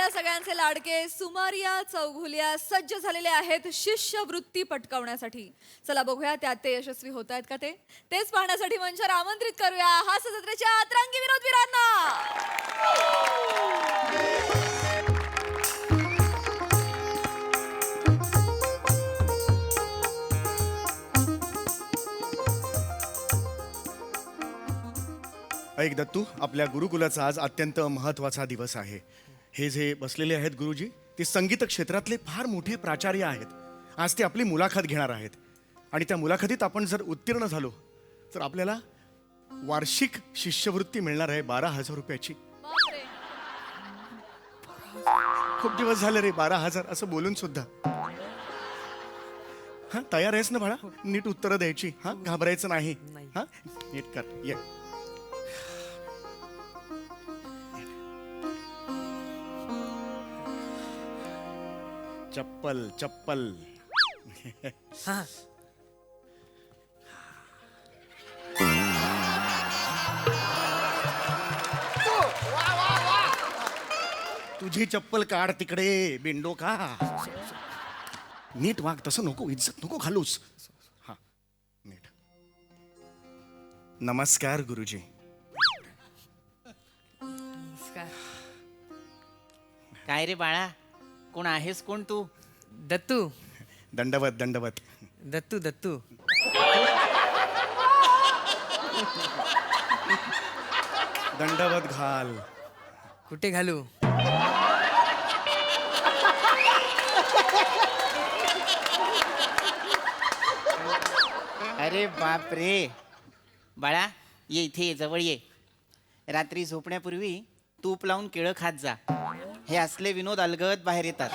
आपल्या सगळ्यांचे लाडके सुमारिया चौघुलिया सज्ज झालेले आहेत शिष्यवृत्ती पटकावण्यासाठी. चला बघूया त्यात ते यशस्वी होत आहेत का तेच पाहण्यासाठी मंचावर आमंत्रित करूया हास्य जत्रेच्या अतरंगी विनोदवीरांना. ऐक दत्तू, आपल्या गुरुकुलाचा आज अत्यंत महत्त्वाचा दिवस आहे. हे जे बसलेले आहेत गुरुजी, ते संगीत क्षेत्रातले फार मोठे प्राचार्य आहेत. आज ते आपली मुलाखत घेणार आहेत आणि त्या मुलाखतीत आपण जर उत्तीर्ण झालो तर आपल्याला वार्षिक शिष्यवृत्ती मिळणार आहे 12,000 रुपयाची. बापरे. खूप दिवस झाले रे 12,000 असं बोलून सुद्धा. हा, तयार आहेस ना बाळा? नीट उत्तरं द्यायची. हा, घाबरायचं नाही. हा, नीट कर. ये. चप्पल चप्पल. तुझी चप्पल काढ तिकडे बिंडो का. नीट वाग, तसं नको, इज्जत नको घालूस. हा, नीट. नमस्कार गुरुजी. काय रे बाळा, कोण आहेस कोण तू? दत्तू. दंडवत दंडवत. दत्तू दत्तू. दंडवत घाल. कुठे घालू? अरे बाप रे बाळा, ये इथे ये, जवळ ये. रात्री झोपण्यापूर्वी तूप लावून केळं खात जा. हे असले विनोद अलगद बाहेर येतात.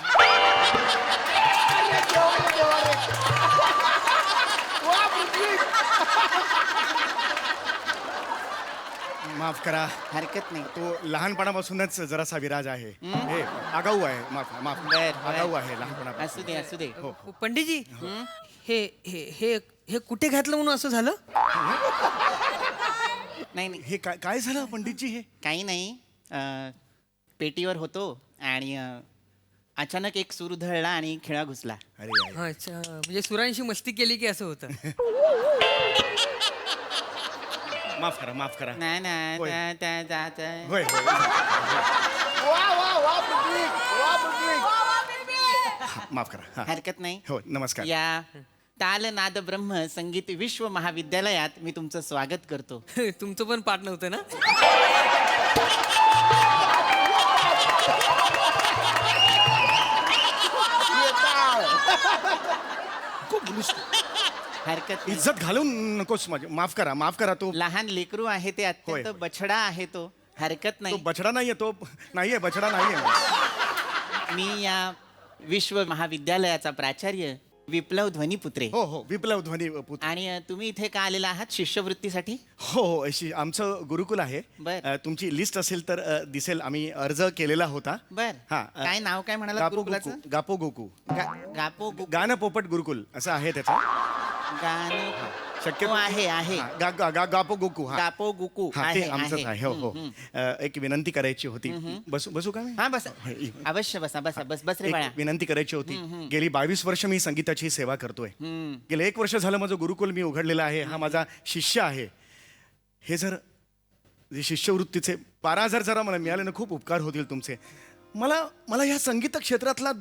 माफ करा, हरकत नाही. तो लहानपणापासूनच जरासा विराज आहे. हे आगाऊ आहे. माफ माफ. बर. आगाऊ आहे लहानपणापासून. असू दे असू दे. हो. पंडितजी, हे हे हे हे कुठे घातलं म्हणून असं झालं? नाही नाही, हे काय काय झालं पंडितजी? हे काही नाही. पेटीवर होतो आणि अचानक एक सूर उधळला आणि खिळा घुसला. अरे हा, अच्छा, म्हणजे सुरांशी मस्ती केली की असं होतं. माफ करा, माफ करा. नाही होय. नाही. होय होय. हा, माफ करा. हा. हरकत नाही. हो, नमस्कार. या तालनाद ब्रह्म संगीत विश्व महाविद्यालयात मी तुमचं स्वागत करतो. तुमचं पण पाठ नव्हतं ना? खूप बोलूस. हरकत नाही. इज्जत घालून नकोस माझी. माफ करा, माफ करा. तो लहान लेकरू आहे ते, अत्यंत होय. बछडा आहे तो. हरकत तो नाही. बछडा नाहीये. तो नाहीये, बछडा नाहीये. मी या विश्व महाविद्यालयाचा प्राचार्य विप्लव ध्वनीपुत्रे. हो हो, विप्लव ध्वनी पुत्र. आणि तुम्ही इथे का आलेला आहात शिष्यवृत्तीसाठी? हो हो, अशी आमचं गुरुकुल आहे. बर. तुमची लिस्ट असेल तर दिसेल. आम्ही अर्ज केलेला होता. बर. हा, काय नाव काय म्हणाला गापो गुरुकुलाचं? गोकू. गापो गोकू. गापो गाणं पोपट गुरुकुल असं आहे त्याचं. गाणं शक्यतो हो, आहे. गापो गोकू. हा, गापो गुकू हा, ते आमचंच आहे. हो हो. एक विनंती करायची होती. बसू का मी? हा बस, अवश्य बसा बसा. बस रे बाळा. एक विनंती करायची होती. गेली 22 वर्ष मी संगीताची सेवा करतोय. गेले 1 वर्ष झालं माझं गुरुकुल मी उघडलेलं आहे. हा माझा शिष्य आहे. हे जर जे शिष्यवृत्तीचे 12,000 जरा मला मिळाले ना, खूप उपकार होतील तुमचे. मला ह्या संगीत क्षेत्रातला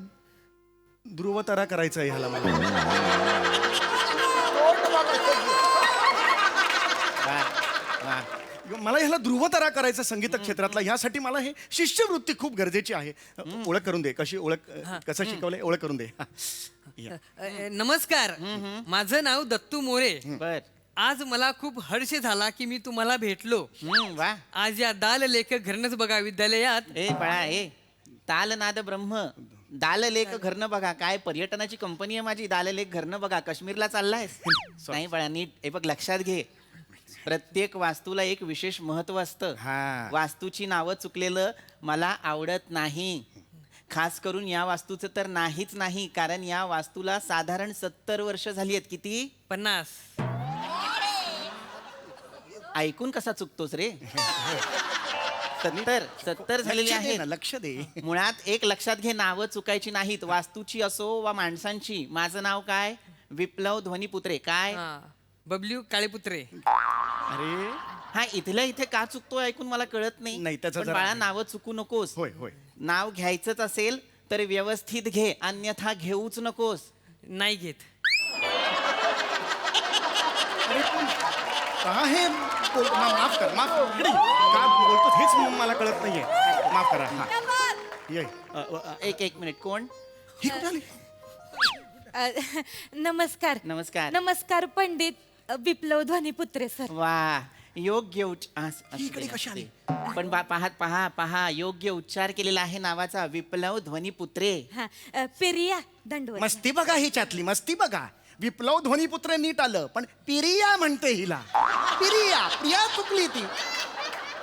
ध्रुवतारा करायचा आहे ह्याला मला. वा. मला ह्याला ध्रुवतारा करायचा संगीत क्षेत्रातला. ह्यासाठी मला हे शिष्यवृत्ती खूप गरजेची आहे. ओळख करून दे. कशी ओळख, कसं शिकवलंय ओळख करून दे. हा. या. नमस्कार, माझं नाव दत्तू मोरे. बर. आज मला खूप हर्ष झाला की मी तुम्हाला भेटलो. वा. आज या दाल लेखक घरनच बघा विद्यालयात. ए बाळा, तालनाद ब्रह्म दाललेख घरनं बघा. काय पर्यटनाची कंपनी आहे माझी. दाललेख घरनं बघा. काश्मीरला चाललायस? नाही बाळा, नीट हे बघ, लक्षात घे. प्रत्येक वास्तूला एक विशेष महत्व असतं. हा. वास्तूची नावं चुकलेलं मला आवडत नाही. खास करून या वास्तूचं तर नाहीच नाही, कारण या वास्तूला साधारण 70 वर्ष झाली आहेत. किती? 50. ऐकून कसा चुकतोस रे? सत्तर झालेली लक्ष दे आहेत ना, लक्ष दे. मुळात एक लक्षात घे, नावं चुकायची नाहीत, वास्तूची असो वा माणसांची. माझं नाव काय? विप्लव ध्वनीपुत्रे. काय? हा, बबल्यू काळेपुत्रे. अरे हा इथल्या इथे का चुकतोय ऐकून मला कळत नाही, नाही. त्याचं पण जरा- बाळा नावं चुकू नकोस. होय होय. नाव घ्यायचंच असेल तर व्यवस्थित घे, अन्यथा घेऊच नकोस. नाही घेत. का हे माफ कर, माफ इकडे ये. का बोलतो हेच मला कळत नाहीये. माफ करा. हा ये. एक मिनिट. कोण? ही कुठे आली? नमस्कार नमस्कार. नमस्कार पंडित विप्लव ध्वनीपुत्रे सर. वा, योग्य असं ही इकडे ते कशी आली? नसते. पण पहा योग्य उच्चार केलेला आहे नावाचा, विप्लव ध्वनीपुत्रे. हा पेरिया दंडवत. मस्ती बघा हिच्यातली, मस्ती बघा. विप्लव ध्वनीपुत्र नीट आलं, पण पिरिया म्हणते हिला. प्रिया चुकली ती.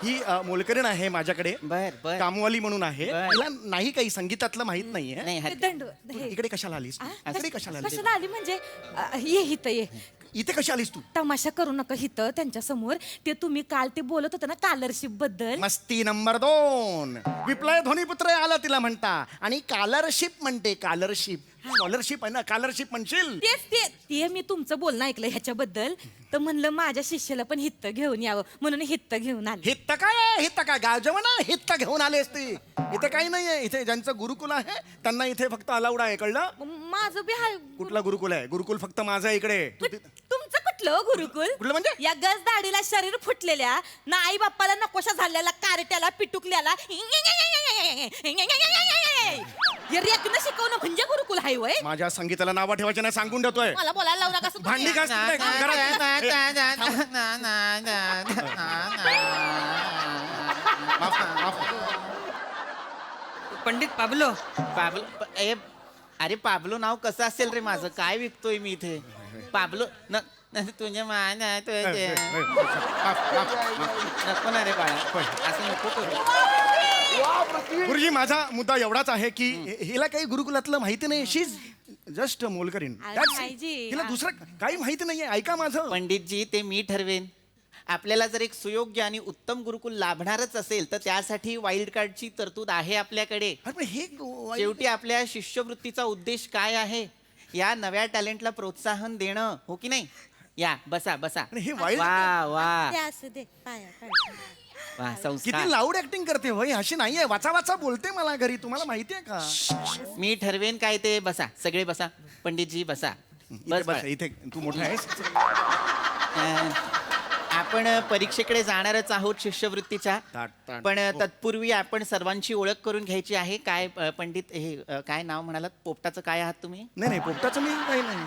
ही मोलकरीण आहे माझ्याकडे, बर बर. कामवाली म्हणून आहे. बर. तिला नाही काही संगीतातलं माहित नाहीये. नाही दंडवत तू हे. इकडे कशाला आलीस? इकडे कशाला आलीस? कशाला आली म्हणजे ये हित ये. इथे कशी आलीस तू? तमाशा करू नका हित त्यांच्या समोर. ते तुम्ही काल ते बोलत होते ना स्कॉलरशिप बद्दल. मस्ती नंबर 2. विप्लव ध्वनीपुत्र आला तिला म्हणता, आणि स्कॉलरशिप म्हणते. स्कॉलरशिप आहे ना, स्कॉलरशिप म्हणशील. ते मी तुमचं बोलणं ऐकलं ह्याच्याबद्दल, तर म्हणलं माझ्या शिष्याला पण हित्त घेऊन यावं म्हणून हित्त घेऊन आले. हित्त काय गाव ना हित्त घेऊन आले असते. इथे काही नाहीये. इथे ज्यांचं गुरुकुल आहे त्यांना इथे फक्त अलाउड आहे, कळलं? माझं बी हाय. कुठला गुरुकुल आहे? गुरुकुल फक्त माझं आहे इकडे. तुमचं कुठलं गुरुकुल? कुठलं म्हणजे? या गज दाढीला शरीर फुटलेल्या ना आई बाप्पाला नकोशा झालेला कार्ट्याला पिटुकल्याला हे रेखणं शिकवणं म्हणजे गुरुकुल हाय वय. माझ्या संगीताला नाव ठेवायचं नाही सांगून देतोय. मला बोलायला लावू नका. भांडी घास तिकडे, घरात. माफ कर, माफ कर. पंडित पाबलो. अरे पाबलो नाव कसं असेल रे माझं? काय विकतोय मी इथे? पाबलो तुझ्या मान नको ना रे बाळा, असं नको करू. गुरुजी, माझा मुद्दा एवढाच आहे की हिला काही गुरुकुलातलं माहिती नाही. शी जस्ट मोलकरीण. That's it. हिला दुसरं काही माहिती नाहीये. ऐका माझं. पंडितजी, ते मी ठरवेन. आपल्याला जर एक सुयोग्य आणि उत्तम गुरुकुल लाभणारच असेल तर त्यासाठी वाईल्ड कार्डची तरतूद आहे आपल्याकडे. अरे पण हे शेवटी आपल्या शिष्यवृत्तीचा उद्देश काय आहे? या नव्या टॅलेंटला प्रोत्साहन देणं, हो की नाही? या बसा बसा. आणि हे wild- वा वा ते असू दे पाया पड. वा, किती संस्कार. लाऊड ऍक्टिंग करते होय. अशी नाहीये. वाचा वाचा बोलते मला घरी. तुम्हाला माहितीये का? मी ठरवेन काय ते. बसा सगळे बसा. पंडितजी बसा. इथे बस बस. इथे तू मोठा आहेस. आपण परीक्षेकडे जाणारच आहोत शिष्यवृत्तीच्या. ताट. पण तत्पूर्वी आपण सर्वांची ओळख करून घ्यायची आहे. काय पंडित, हे काय नाव म्हणालात? पोपटाचं काय आहात तुम्ही? नाही पोपटाचं मी काही नाही.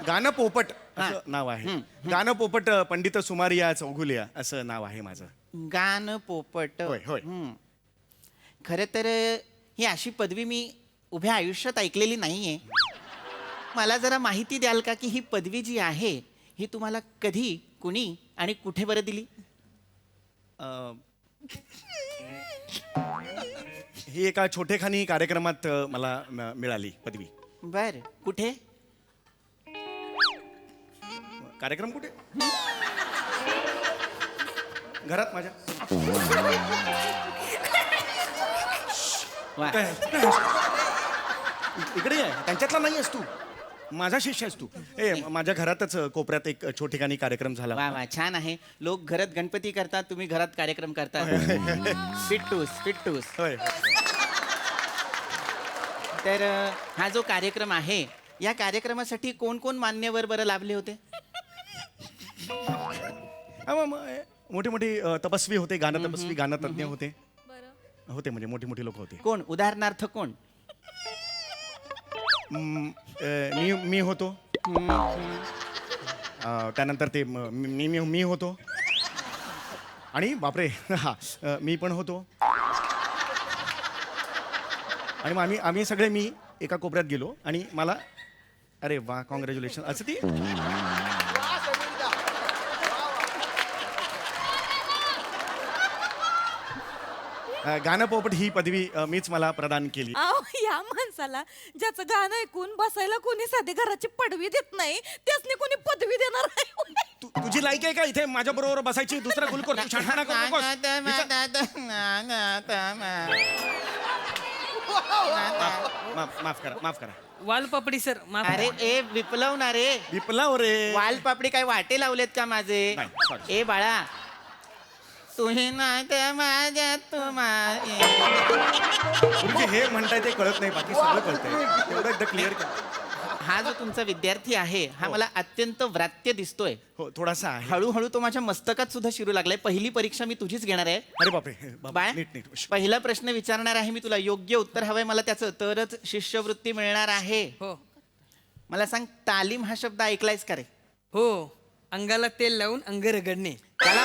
गाणं पोपट असं नाव आहे. गाणं पोपट पंडित सुमारिया चौघुलिया असं नाव आहे माझं. गान पोपट. होय, होय. खरं तर ही अशी पदवी मी उभ्या आयुष्यात ऐकलेली नाहीये. मला जरा माहिती द्याल का की ही पदवी जी आहे ही तुम्हाला कधी, कुणी आणि कुठे बरं दिली? ही एका छोटेखानी कार्यक्रमात मला मिळाली पदवी. बर, कुठे? कार्यक्रम कुठे? घरात माझ्या. वा. इकडे ये. त्यांच्यातला नाही आहेस तू. माझा शिष्य आहेस तू. माझ्या घरातच कोपऱ्यात एक छोटेखानी कार्यक्रम झाला. वा वा, छान आहे. लोक घरात गणपती करतात, तुम्ही घरात कार्यक्रम करतात. फिट्टूस. होय. तर हा जो कार्यक्रम आहे या कार्यक्रमासाठी कोण कोण मान्यवर बरं लाभले होते? मोठे मोठे तपस्वी होते. गाणं तपस्वी, गाणं तज्ञ होते. बरं. होते म्हणजे मोठी मोठी लोक होते. कोण? उदाहरणार्थ कोण? मी होतो. त्यानंतर ते मी होतो. आणि बापरे हा मी पण होतो. आणि मग आम्ही सगळे मी एका कोपऱ्यात गेलो आणि मला अरे वा कॉंग्रॅच्युलेशन असं ती गाणं पोपट ही पदवी मीच मला प्रदान केली. अहो या माणसाला ज्याचं गाणं ऐकून बसायला कोणी साधी घराची पडवी देत नाही त्यासनी कोणी पदवी देणार नाही. तुझी लायकी आहे का इथे माझ्या बरोबर बसायची? दुसरा गुलकोर तू शहाणपणा करू नकोस. माफ करा, माफ करा. वालपापडी सर माफ करा. अरे ए विप्लव ना रे, विप्लव रे. वालपापडी काय वाटे लावलेत का माझे? नाही, sorry. ए बाळा तुही नाही तर माझ्या तुम्हाला म्हणजे हे म्हणताय ते कळत नाही, बाकी सगळं कळतंय. एवढं एकदा क्लिअर कर. हा जो तुमचा विद्यार्थी आहे हा मला अत्यंत व्रात्य दिसतोय. हो थोडासा आहे. हळूहळू तो माझ्या मस्तकात सुद्धा शिरू लागलाय. पहिली परीक्षा मी तुझीच घेणार आहे. अरे बापरे, बापरे. बाळ नीट नीट. पहिला प्रश्न विचारणार आहे मी तुला. योग्य उत्तर हवंय मला त्याचं, तरच शिष्यवृत्ती मिळणार आहे. हो मला सांग, तालीम हा शब्द ऐकलायस का रे? हो अंगाला तेल लावून अंग रगडणे. त्याला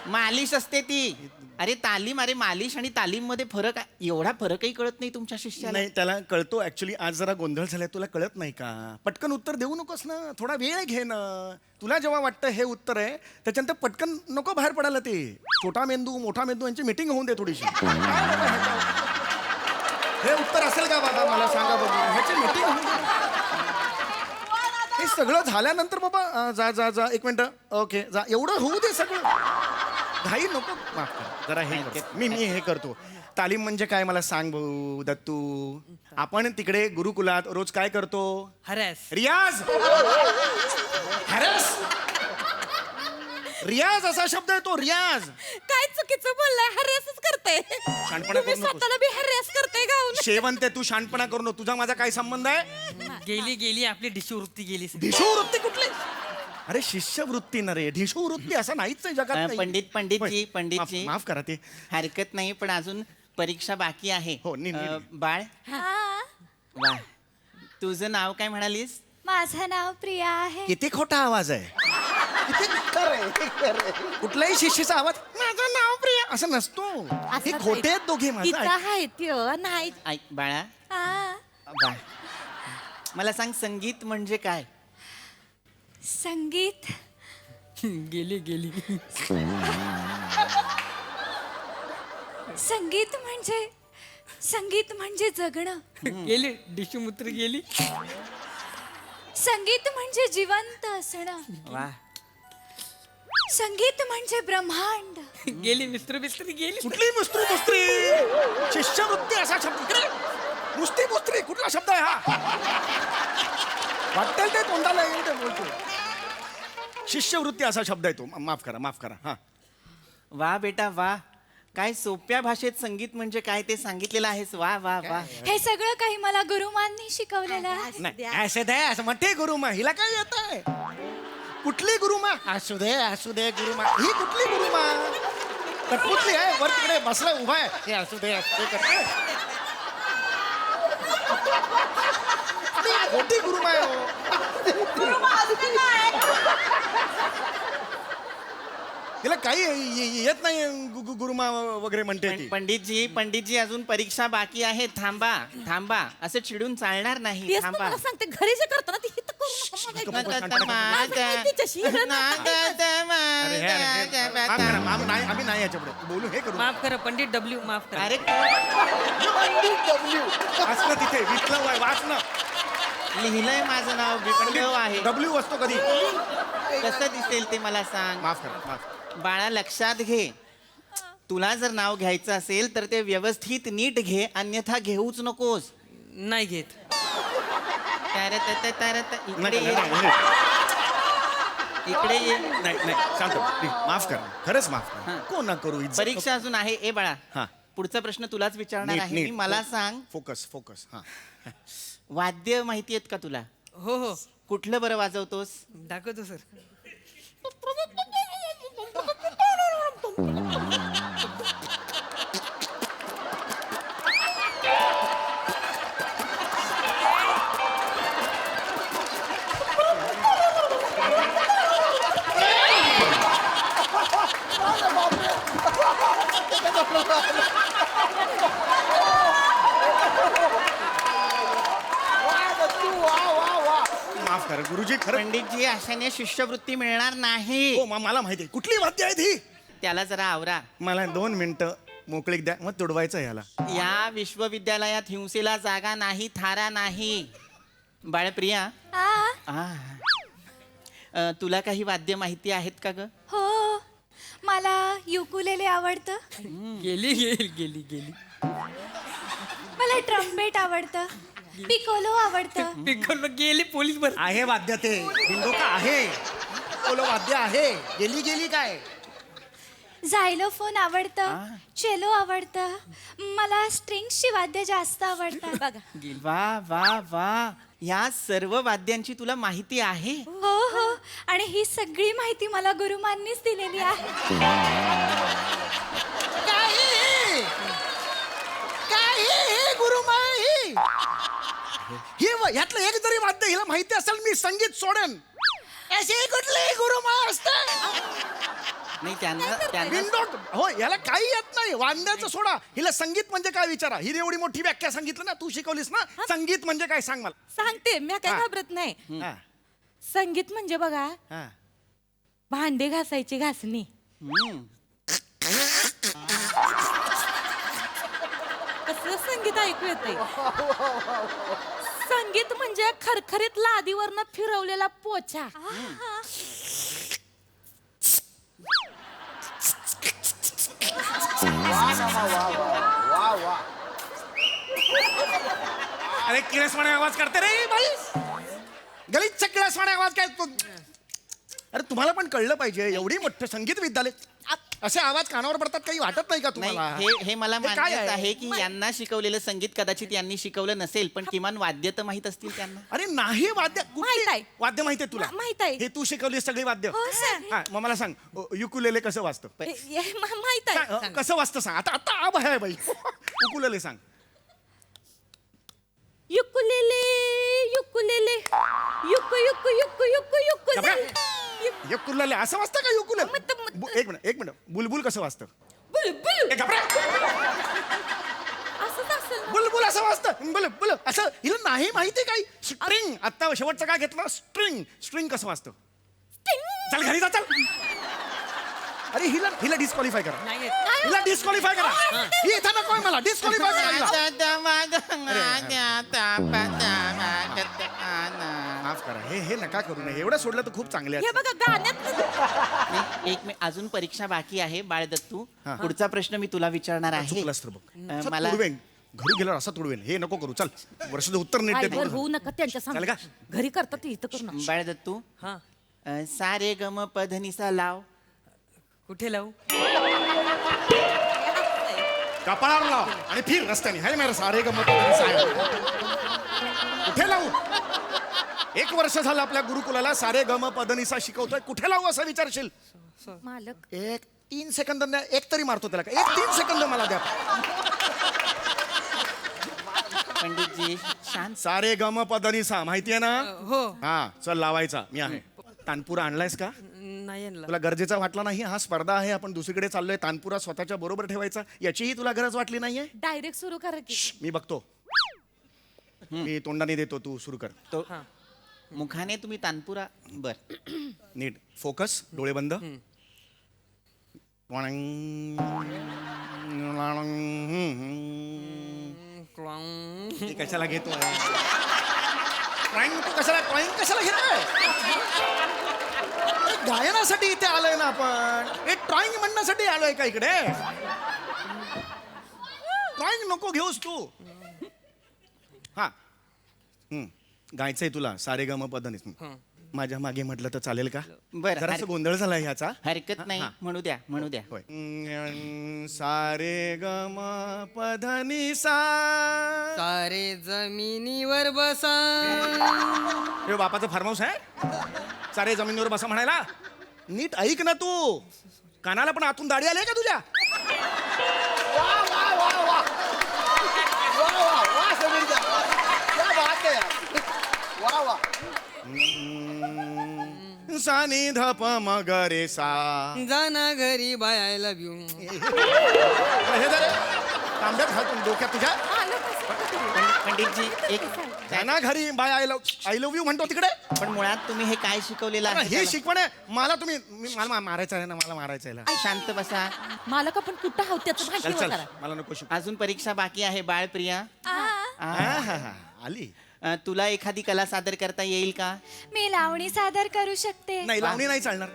मालिश असते ती. अरे तालीम, अरे मालिश आणि तालीम मध्ये फरक आहे. एवढा फरकही कळत नाही तुमच्या शिष्याला? नाही त्याला कळतो ऍक्च्युली. आज जरा गोंधळ झालाय. तुला कळत नाही का? पटकन उत्तर देऊ नकोस ना, थोडा वेळ घे ना. तुला जेव्हा वाटतं हे उत्तर आहे त्याच्यानंतर पटकन नको बाहेर पडायला. ते छोटा मेंदू मोठा मेंदू यांची मीटिंग होऊन दे थोडीशी. हे उत्तर असेल का बाबा? मला सांगा बाबा, ह्याची मीटिंग होऊन दे. हे सगळं झाल्यानंतर बाबा जा जा जा, एक मिनिट, ओके जा, एवढं होऊ दे सगळं. घाई नको. माफ कर जरा, हे करतो. मी हे करतो. तालीम म्हणजे काय मला सांग भाऊ दत्तू. आपण तिकडे गुरुकुलात रोज काय करतो? हरॅस. रियाज. हॅरस. रियाज असा शब्द आहे तो, रियाज. काय चुकीचं बोललाय? हॅरेसच करते. शहाणपणा तुम्ही करू नकोस. स्वतःला बी हॅरेस करते गाऊन. शेवंत आहे तू, शहाणपणा करू नको. तुझा माझा काय संबंध आहे? गेली गेली आपली डिशिवृत्ती गेली सर. ढिशूवृत्ती कुठली? अरे शिष्यवृत्ती ना रे, ढिशूवृत्ती असं नाहीच आहे जगात. नाही. पंडितजी होय. पंडितजी माफ करा ते. हरकत नाही, पण अजून परीक्षा बाकी आहे. हो, नीट. बाळ हा, वा, तुझं नाव काय म्हणालीस? माझं नाव प्रिया आहे. किती खोटा आवाज आहे. किती खरंय. कुठलाही शिष्याचा आवाज माझं नाव प्रिया असं नसतो. हे असं खोटे आहेत दोघे. तिचा माझा आहे त्यो नाही. ऐक बाळा, हा, बाळ मला सांग, संगीत म्हणजे काय? संगीत गेली गेली. संगीत म्हणजे जगणं. गेली डिशूमुत्र गेली. संगीत म्हणजे जिवंत असणं. वा, संगीत म्हणजे ब्रह्मांड. गेली मिस्त्र बिस्त्री गेली. कुठली मुस्त्री मुस्त्री? शिष्यवृत्ती असा शब्द इकडे. मुस्ती मुस्त्री कुठला शब्द आहे हा? वाटतं ते तोंडाला येईल ते बोलतो. शिष्यवृत्ती असा शब्द आहे तो. माफ करा, माफ करा. हा, वा बेटा वा, काय सोप्या भाषेत संगीत म्हणजे काय ते सांगितलेलं आहेस. वा वा वा. हे सगळं काही मला गुरुमांनी शिकवलेलं आहे. नाही असं दे, असं म्हणते गुरुमा. हिला काय येत आहे? कुठली गुरुमा? असू दे गुरुमा. ही कुठली गुरुमा? कटपुतली आहे, वर तिकडे बसला उभा आहे. हे असू दे करते. मोठी गुरुमा आहे हो. तिला काही येत नाही. गुरुमा वगैरे म्हणते ती. पंडितजी अजून परीक्षा बाकी आहे. थांबा असं चिडून चालणार नाही. तेच तर थांबा. मला सांगते, घरी जे करताना ती हित करू नका माझ्या. तिच्याशी हिरं माफ करा, आम्ही नाही याच्यापुढे बोलू. हे करू. माफ करा पंडित डब्ल्यू, माफ करा. अरे वाचलं तिथे विप्लव आहे, वाचलं. लिहिलंय माझं नाव विप्लव आहे. डब्ल्यू असतो कधी. कसं दिसेल ते मला सांग. माफ करा, माफ. बाळा लक्षात घे, तुला जर नाव घ्यायचं असेल तर ते व्यवस्थित नीट घे, अन्यथा घेऊच नकोस. नाही घेत. इकडे ये. इकडे ये. नाही शांत प्लीज. माफ करा, खरंच माफ करा. हां. कोण ना करू. परीक्षा अजून आहे. ए बाळा, हा, पुढचा प्रश्न तुलाच विचारणार आहे मी. मला सांग, फोकस फोकस. हा, वाद्य माहिती आहेत का तुला? हो हो कुठलं बरं वाजवतोस? दाखवतो सर. माफ करा गुरुजी, खरं. पंडितजी, अशाने शिष्यवृत्ती मिळणार नाही. हो मला माहिती आहे. कुठली वाद्य आहेत ही? त्याला जरा आवरा. मला 2 मिनिटं मोकळीक द्या मग तुडवायचं याला. या विश्वविद्यालयात हिंसेला जागा नाही, थारा नाही. बाळप्रिया, तुला काही वाद्य माहिती आहेत का ग? हो, मला युकुलेले आवडतं, गेली गेली गेली गेली मला ट्रम्पेट आवडतं, पिकोलो आवडतं. पिकल गेली पोलीस भर आहे वाद्य ते बिंदू का आहे, ओलं वाद्य आहे. गेली गेली काय? झायलोफोन आवडतं, चेलो आवडतं, मला स्ट्रिंग्सची वाद्य जास्त आवडतात. बघा वा वा वा, या सर्व वाद्यांची तुला माहिती आहे? हो हो, आणि ही सगळी माहिती मला गुरुमांनीच दिलेली आहे. गुरुमाई यातलं एक जरी वाद्य हिला माहिती असेल मी संगीत सोडेन. असे कुठले गुरुमाय असतात? नाही, त्यांना बिनडोक हो, याला काही येत नाही. वाद्याचं सोडा, हिला संगीत म्हणजे काय विचारा. ही एवढी मोठी व्याख्या सांगितलं ना, तू शिकवलीस ना, संगीत म्हणजे काय सांग मला. सांगते, मी काय हा. घाबरत नाही. हा, संगीत म्हणजे बघा, हा. भांडे घासायची घासणी. कसलं संगीत ऐकू येतंय. संगीत म्हणजे खरखरीत लादीवरनं फिरवलेला पोछा. अरे किळसवाणे आवाज करते रे बाई, गलिच्छ किळसवाणे आवाज काय तू? अरे तुम्हाला पण कळलं पाहिजे, एवढी मोठं संगीत विद्यालय, असे आवाज कानावर पडतात, काही वाटत नाही का नाही, तुम्हाला? हे मला हे काय मान्यच आहे की यांना शिकवलेलं संगीत कदाचित यांनी शिकवलं नसेल, पण किमान वाद्य तर माहित असतील त्यांना. अरे नाही, वाद्य कुठली? माहित आहे. वाद्य माहिती आहे तुला? माहित आहे. हे तू शिकवली सगळी वाद्य? हो सर. हा, मग मला सांग, युकुलेले कसं वाजतं? माहित आहे. कसं वाजतं सांग. आता आता आब आहे बाई. युकुलेले सांग. युकुलेले युकुलेले युकु युकु युकु युकु युकुलेले. युकुलेले असं वाजतं का युकुलेले? मग- एक मिनिट, बुलबुल कसं वाजतं? बुलबुल ए, घाबरा. असंच असेल ना. बुलबुल असं वाजतं. बुलबुल असं हिला नाही माहिती काही. स्ट्रिंग, आता शेवटचं काय घेतलं? स्ट्रिंग कसं वाजतं? चल घरी जा, चल. अरे हिला डिस्क्वालिफाय करा. नाही हिला डिस्क्वालिफाय करा. ही इथं नकोय मला. डिस्क्वालिफाय करा हिला. माफ करा, हे नका करू नये. एवढं सोडलं तर खूप चांगले हे बघा गाण्यात एक अजून परीक्षा बाकी आहे बाळ दत्तू. हा. पुढचा प्रश्न मी तुला विचारणार आहे. चुकलास तर बघ. असं मला तुडवेन. घरी गेल्यावर असं तुडवेन. हे नको करू. चल, वर्षाचं उत्तर नीट दे. आईवर होऊ नका त्यांच्या चालेल का? घरी करतात ते इथं करू नका. बाळ दत्तू, हा सारे गम पधनिसा लाव. कुठे लावू? कपाळावर लाव आणि फिर रस्त्याने. हाय मेरा सारे गमत कुठे लावू? 1 वर्ष झालं आपल्या गुरुकुलाला सारे गम पदनिसा शिकवतोय. कुठे लावू असं विचारशील? मालक 3 सेकंद द्या. एक तरी मारतो त्याला. 3 सेकंद मला द्या. पंडितजी शांत. सारे गम पदनिसा माहिती आहे ना? हो हा, चल लावायचा. मी आहे. तानपुरा आणलायस का? नाही आणला. तुला गरजेचा वाटला नाही? हा स्पर्धा आहे, आपण दुसरीकडे चाललोय. तानपुरा स्वतःच्या बरोबर ठेवायचा, याचीही तुला गरज वाटली नाहीये? डायरेक्ट सुरू करा की. मी बघतो. मी तोंडाने देतो, तू सुरू कर. तो मुखाने तुम्ही तानपुरा. बर, नीट फोकस. डोळे बंद. हे कशाला घेतो? तू कशाला घेतोय? गायनासाठी इथे आलोय ना आपण. हे ड्रॉइंग म्हणण्यासाठी आलोय का इकडे? ड्रॉइंग नको घेऊस तू. हा, गायचंय तुला सारे ग म पद नि. माझ्या मागे म्हटलं तर चालेल का? बरं, जरासं गोंधळ झाला ह्याचा. हरकत नाही. हा. म्हणू द्या, म्हणू द्या. होय. सारे ग म पध नि सा. सारे जमिनीवर बसा. हे बापाचं फार्म हाऊस आहे? सारे जमिनीवर बसा म्हणायला? नीट ऐक ना तू. कानाला पण आतून दाढी आली का तुझ्या? सानी धप मगरे सा. जाना घरी बाय आय लव्ह यू. हे जरा तांब्यात घाल तू डोक्यात तुझ्या. मालक असं नका करू. पंडितजी एक त्यांना घरी बाय आय लव्ह यू म्हणतो तिकडे. पण मुळात तुम्ही हे काय शिकवलेलं अरे, आहे हे त्याला? शिकवण आहे मला. मला मारायचं आहे ना, मला मारायचं आहे ना. शांत बसा. मालक आपण कुठं आहोत त्याचं चल भाषण चल करा. मला नको शिक. अजून परीक्षा बाकी आहे बाळप्रिया. आली. तुला एखादी कला सादर करता येईल का? मी लावणी सादर करू शकते. नाही लावणी नाही चालणार.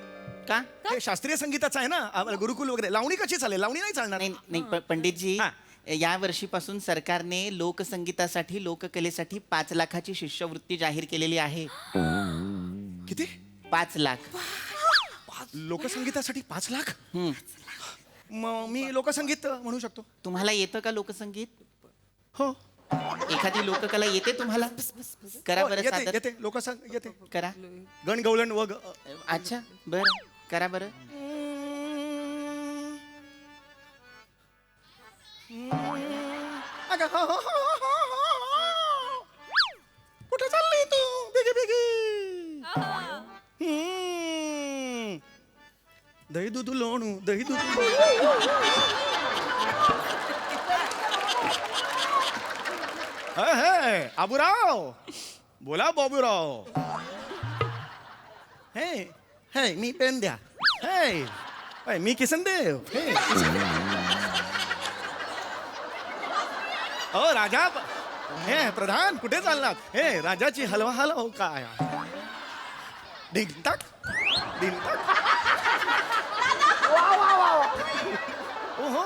का? हे शास्त्रीय संगीताचं आहे ना, आम्हाला गुरुकुल वगैरे. लावणी कशी चालेल? लावणी नाही चालणार. नाही नाही पंडितजी हा. या वर्षीपासून सरकारने लोकसंगीतासाठी लोककलेसाठी 5 लाखाची शिष्यवृत्ती जाहीर केलेली आहे. किती? 5 लाख. लोकसंगीतासाठी 5 लाख? हम्म. मग मी लोकसंगीत म्हणू शकतो. तुम्हाला येतं का लोकसंगीत? हो एखादी लोककला येते तुम्हाला? करा हो, बरं येते सादर. येते लोकसंग येते. करा. गणगवलन वग. अच्छा बर करा बरं. अगं, हो, हो, हो, हो, हो, हो. कुठे चालली तू बिगी बिगी? दही दूध लोणू दही दूध आबूराव बोला बाबूराव. हे हे मी पेन द्या. हे मी किसनदेव. हे ओ राजा. हे प्रधान कुठे चाललात? हे राजाची हलवा हलव काय? डिंगटाक डिंगटाक. ओहो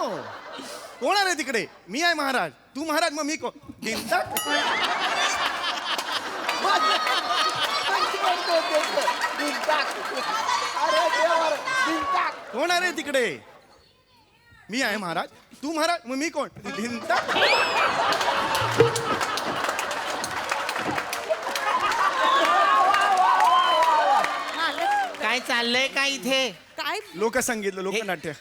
कोण आहे तिकडे? मी आहे महाराज. तू महाराज मग मी कोण? डिंगटाक. कोण आहे रे तिकडे? मी आहे महाराज. तू महाराज मग मी कोण? डिंगटाक. काय चाललंय का इथे? काय लोकसंगीत लोकनाट्य.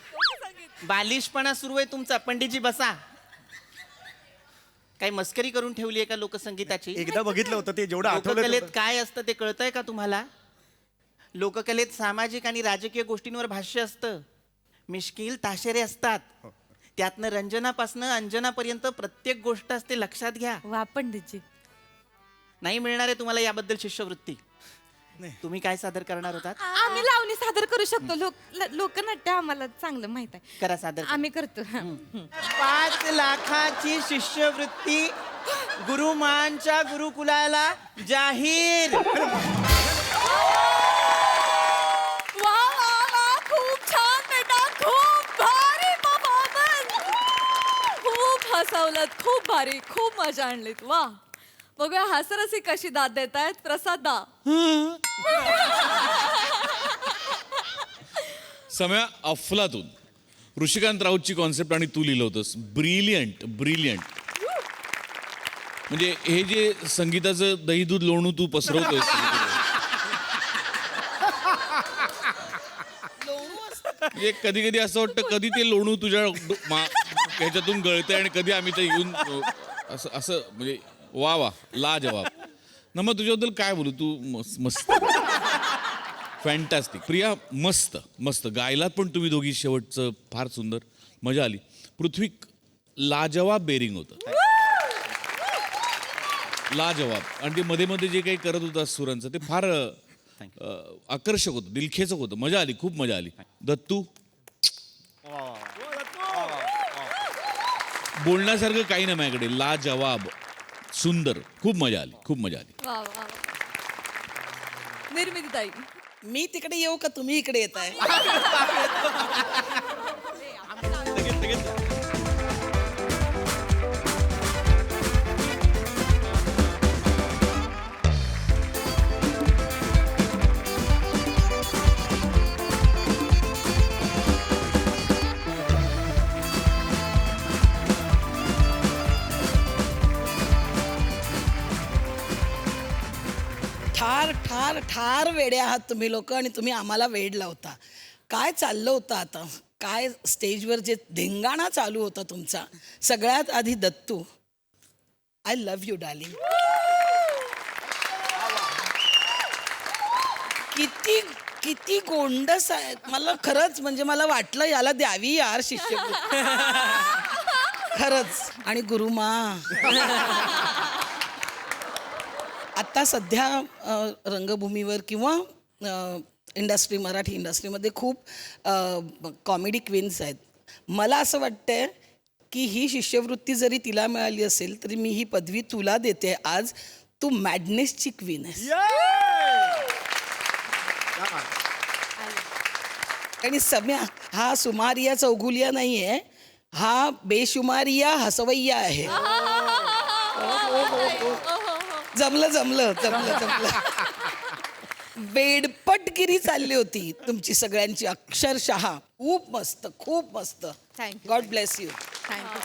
बालिशपणा सुरू आहे तुमचा. पंडितजी बसा. काही मस्करी करून ठेवली आहे का लोकसंगीताची? एकदा बघितलं होतं ते जेवढं आठवलं लोककलेत तेवढं. काय असतं ते कळतंय का तुम्हाला? लोककलेत सामाजिक आणि राजकीय गोष्टींवर भाष्य असतं. मिश्किल ताशेरे असतात. त्यातनं रंजनापासनं अंजनापर्यंत प्रत्येक गोष्ट असते. लक्षात घ्या. वा पंडितजी. नाही मिळणार आहे तुम्हाला याबद्दल शिष्यवृत्ती. नाही. तुम्ही काय सादर करणार होतात? आम्ही लावणी सादर करू शकतो. लोकनाट्य आम्हाला चांगलं माहित आहे. करा सादर. आम्ही करतो. 5 लाखाची शिष्यवृत्ती गुरुमानच्या गुरुकुलाला जाहीर. वा वा वा खूप छान बेटा, खूप भारी परफॉर्मन्स. खूप हसवलत, खूप भारी, खूप मजा आणलीत. वा बघूया हास्यरसी कशी दाद देत आहेत. प्रसाद दा. सम्या अफलातून ऋषिकांत राऊतची कॉन्सेप्ट आणि तू लिहिलं होतंस. Brilliant brilliant. म्हणजे हे जे संगीताचं दही दूध लोणू तू पसरवतोस म्हणजे कधी कधी असं वाटतं कधी ते लोणू तुझ्या ह्याच्यातून गळतंय आणि कधी आम्ही ते येऊन असं असं म्हणजे वा वा लाजवाब. ना मग तुझ्याबद्दल काय बोलू? तू मस्त फॅन्टॅस्टिक. प्रिया मस्त मस्त गायलात पण तुम्ही दोघी शेवटचं फार सुंदर मजा आली. पृथ्वी लाजवाब बेरिंग होतं. लाजवाब. आणि ते मध्ये मध्ये जे काही करत होता सुरांचं ते फार आकर्षक होतं, दिलखेचक होतं. मजा आली, खूप मजा आली. दत्तू बोलण्यासारखं काही नाही माझ्याकडे. लाजवाब सुंदर. खूप मजा आली, खूप मजा आली. वा वा वा. निर्मिती ताई. मी तिकडे येऊ का तुम्ही इकडे येत आहे? ठार ठार ठार वेडे आहात तुम्ही लोक आणि तुम्ही आम्हाला वेड लावता. काय चाललं होतं आता? काय स्टेजवर जे धिंगाणा चालू होता तुमचा. सगळ्यात आधी Dattu, I love you darling. किती किती गोंडस आहे. मला खरंच म्हणजे मला वाटलं याला द्यावी यार शिष्यवृत्ती. खरंच. आणि गुरुमा आता सध्या रंगभूमीवर किंवा मराठी इंडस्ट्रीमध्ये खूप कॉमेडी क्वीन्स आहेत. मला असं वाटतंय की ही शिष्यवृत्ती जरी तिला मिळाली असेल तरी मी ही पदवी तुला देते आज. तू मॅडनेसची क्वीन आहेस. आणि सम्या हा सुमारिया चौगुलिया नाही आहे, हा बेशुमारिया हसवैया आहे. जमलं जमलं जमलं जमलं. वेडपटगिरी चालली होती तुमची सगळ्यांची अक्षरशः. खूप मस्त खूप मस्त. Thank you. God bless you. Thank you